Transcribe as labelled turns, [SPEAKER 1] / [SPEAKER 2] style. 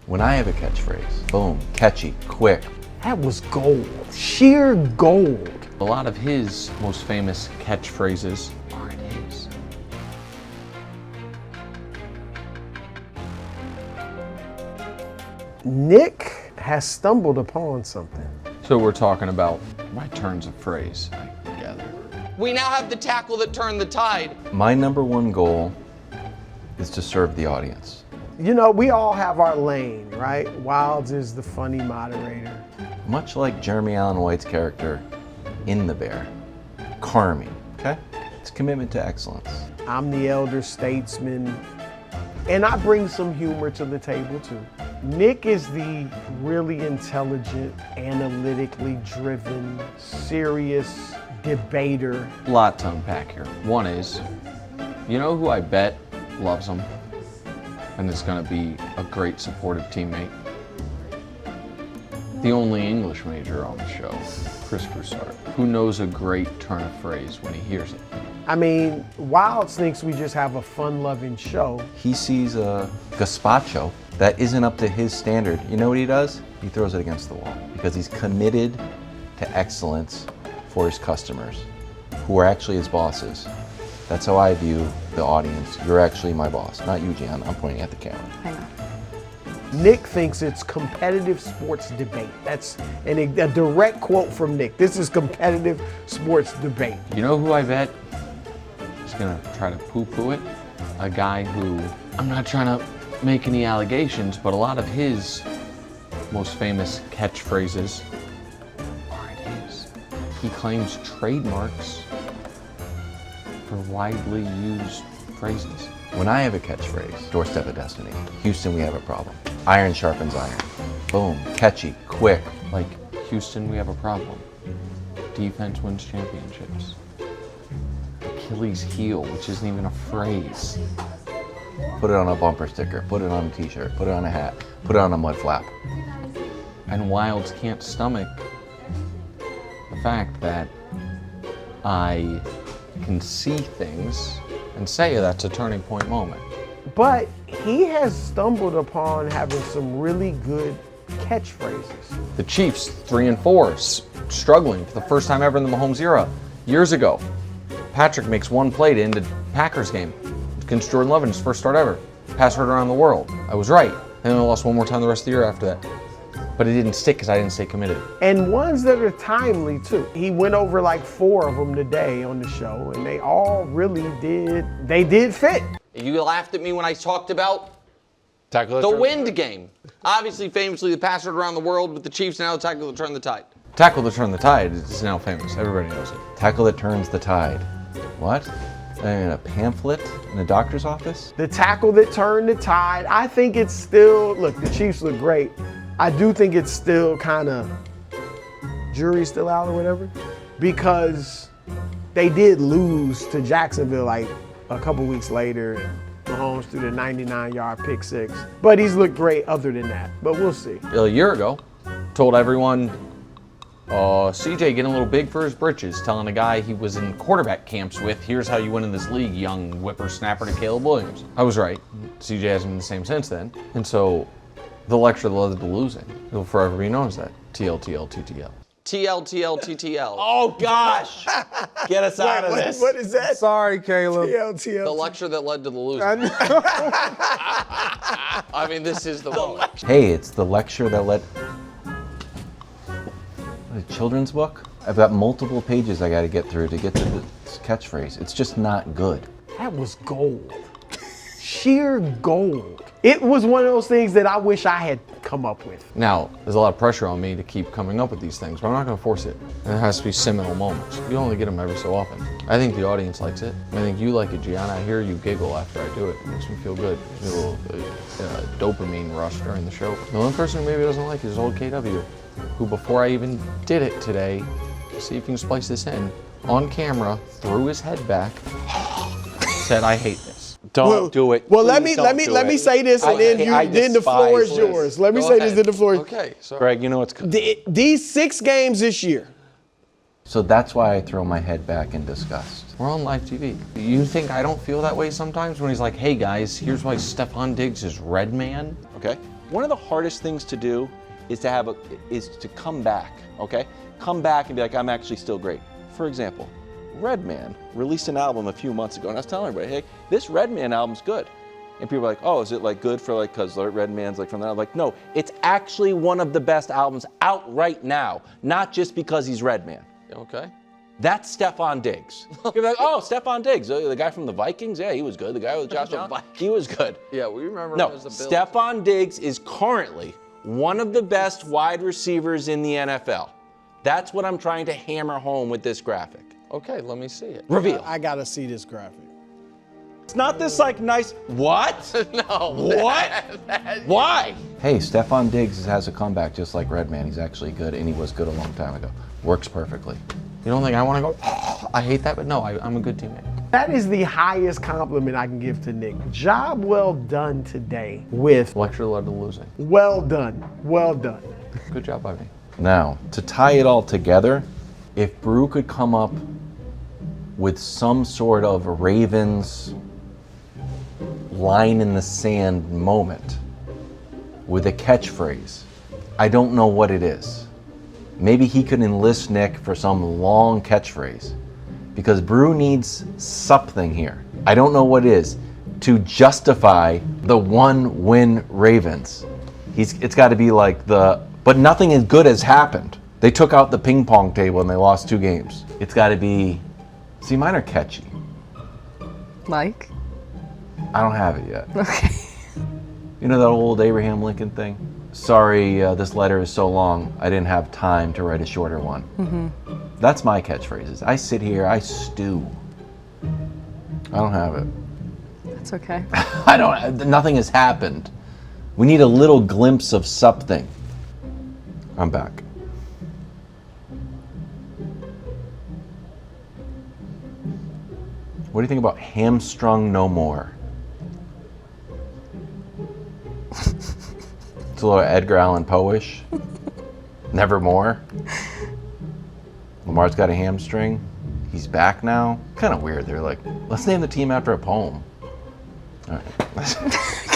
[SPEAKER 1] When I have a catchphrase, boom, catchy, quick.
[SPEAKER 2] That was gold, sheer gold.
[SPEAKER 3] A lot of his most famous catchphrases aren't his.
[SPEAKER 2] Nick has stumbled upon something.
[SPEAKER 3] So we're talking about my turns of phrase, I gather.
[SPEAKER 4] We now have the tackle that turned the tide.
[SPEAKER 1] My number one goal is to serve the audience.
[SPEAKER 2] You know, we all have our lane, right? Wildes is the funny moderator.
[SPEAKER 1] Much like Jeremy Allen White's character in The Bear, Carmy, okay? It's commitment to excellence.
[SPEAKER 2] I'm the elder statesman, and I bring some humor to the table too. Nick is the really intelligent, analytically driven, serious debater.
[SPEAKER 3] A lot to unpack here. One is, you know who I bet loves him and is going to be a great supportive teammate? The only English major on the show, Chris Broussard, who knows a great turn of phrase when he hears it.
[SPEAKER 2] I mean, Wildes thinks we just have a fun-loving show.
[SPEAKER 1] He sees a gazpacho that isn't up to his standard. You know what he does? He throws it against the wall because he's committed to excellence for his customers, who are actually his bosses. That's how I view the audience. You're actually my boss, not you, Gian. I'm pointing at the camera.
[SPEAKER 5] I know.
[SPEAKER 2] Nick thinks it's competitive sports debate. That's a direct quote from Nick. This is competitive sports debate.
[SPEAKER 3] You know who I bet is going to try to poo-poo it? A guy who, I'm not trying to make any allegations, but a lot of his most famous catchphrases aren't his. He claims trademarks for widely used phrases.
[SPEAKER 1] When I have a catchphrase, doorstep of destiny. Houston, we have a problem. Iron sharpens iron. Boom, catchy, quick.
[SPEAKER 3] Like, Houston, we have a problem. Defense wins championships. Achilles heel, which isn't even a phrase.
[SPEAKER 1] Put it on a bumper sticker, put it on a t-shirt, put it on a hat, put it on a mud flap.
[SPEAKER 3] And Wildes can't stomach the fact that I can see things and say that's a turning point moment.
[SPEAKER 2] But he has stumbled upon having some really good catchphrases.
[SPEAKER 3] The Chiefs, 3-4, struggling for the first time ever in the Mahomes era. Years ago, Patrick makes one play to end the Packers game against Jordan Love in his first start ever. Pass heard around the world. I was right. And then I lost one more time the rest of the year after that. But it didn't stick because I didn't stay committed.
[SPEAKER 2] And ones that are timely too. He went over like 4 of them today on the show, and they all really did fit.
[SPEAKER 4] You laughed at me when I talked about
[SPEAKER 6] Tackle
[SPEAKER 4] the wind game. Obviously, famously, the pass heard around the world with the Chiefs, now the tackle that turned the tide.
[SPEAKER 3] Tackle to turn the tide is now famous. Everybody knows it.
[SPEAKER 1] Tackle that turns the tide. What? In a pamphlet in a doctor's office?
[SPEAKER 2] The tackle that turned the tide. I think it's still, look, the Chiefs look great. I do think it's still kind of, jury's still out or whatever, because they did lose to Jacksonville like a couple weeks later. Mahomes threw the 99-yard pick six. But he's looked great other than that, but we'll see.
[SPEAKER 3] A year ago, told everyone, CJ getting a little big for his britches, telling a guy he was in quarterback camps with, here's how you win in this league, young whippersnapper to Caleb Williams. I was right. CJ hasn't been the same since then. And so the lecture that led to losing will forever be known as that. TLTL.
[SPEAKER 4] TLTL.
[SPEAKER 6] Oh gosh! Get us out of this.
[SPEAKER 2] What is that?
[SPEAKER 6] Sorry, Caleb.
[SPEAKER 2] TLTL.
[SPEAKER 4] The lecture that led to the losing. I mean, this is the moment.
[SPEAKER 1] Hey, it's the lecture that led... A children's book? I've got multiple pages I gotta get through to get to this catchphrase. It's just not good.
[SPEAKER 2] That was gold. Sheer gold. It was one of those things that I wish I had come up with.
[SPEAKER 3] Now, there's a lot of pressure on me to keep coming up with these things, but I'm not going to force it. There has to be seminal moments. You only get them every so often. I think the audience likes it. I think you like it, Gianna. I hear you giggle after I do it. It makes me feel good. A little dopamine rush during the show. The only person who maybe doesn't like it is old KW, who before I even did it today, see if you can splice this in, on camera, threw his head back, said, I hate this.
[SPEAKER 6] Don't do it.
[SPEAKER 2] Well, let
[SPEAKER 6] Please
[SPEAKER 2] me say this, and then the floor is yours. Let me say this, then the floor is yours.
[SPEAKER 4] Okay, so
[SPEAKER 6] Greg, you know what's
[SPEAKER 2] These 6 games this year.
[SPEAKER 1] So that's why I throw my head back in disgust.
[SPEAKER 3] We're on live TV. You think I don't feel that way sometimes when he's like, hey guys, here's why Stephon Diggs is Red Man?
[SPEAKER 6] Okay.
[SPEAKER 1] One of the hardest things to do is to come back, okay? Come back and be like, I'm actually still great. For example, Redman released an album a few months ago, and I was telling everybody, hey, this Redman album's good. And people are like, oh, is it like good for like, cause Redman's like from that? I'm like, no, it's actually one of the best albums out right now, not just because he's Redman.
[SPEAKER 3] Okay.
[SPEAKER 1] That's Stefon Diggs. You're like, oh, Stefon Diggs, the guy from the Vikings? Yeah, he was good. The guy with Josh Allen, he was good.
[SPEAKER 3] Yeah, we remember him
[SPEAKER 1] No,
[SPEAKER 3] as the Bills.
[SPEAKER 1] Stefon Diggs is currently one of the best wide receivers in the NFL. That's what I'm trying to hammer home with this graphic.
[SPEAKER 3] Okay, let me see it.
[SPEAKER 1] Reveal.
[SPEAKER 2] I gotta see this graphic.
[SPEAKER 1] It's not this like nice, what?
[SPEAKER 3] No.
[SPEAKER 1] What? Why? Hey, Stefon Diggs has a comeback just like Redman. He's actually good, and he was good a long time ago. Works perfectly.
[SPEAKER 3] You don't think I want to go, oh, I hate that, but no, I'm a good teammate.
[SPEAKER 2] That is the highest compliment I can give to Nick. Job well done today with
[SPEAKER 3] Lecture led to losing.
[SPEAKER 2] well done, well done.
[SPEAKER 3] Good job by me.
[SPEAKER 1] Now, to tie it all together, if Brou could come up with some sort of Ravens line in the sand moment with a catchphrase, I don't know what it is. Maybe he could enlist Nick for some long catchphrase because Brou needs something here. I don't know what it is to justify the 1-win Ravens. It's got to be like but nothing as good has happened. They took out the ping pong table and they lost 2 games. It's got to be, see, mine are catchy.
[SPEAKER 5] Like?
[SPEAKER 1] I don't have it yet.
[SPEAKER 5] Okay.
[SPEAKER 1] You know that old Abraham Lincoln thing? Sorry, this letter is so long, I didn't have time to write a shorter one. Mm-hmm. That's my catchphrases. I sit here, I stew. I don't have it.
[SPEAKER 5] That's okay.
[SPEAKER 1] Nothing has happened. We need a little glimpse of something. I'm back. What do you think about hamstrung no more? It's a little Edgar Allan Poe-ish. Nevermore. Lamar's got a hamstring. He's back now. Kind of weird. They're like, let's name the team after a poem. All right.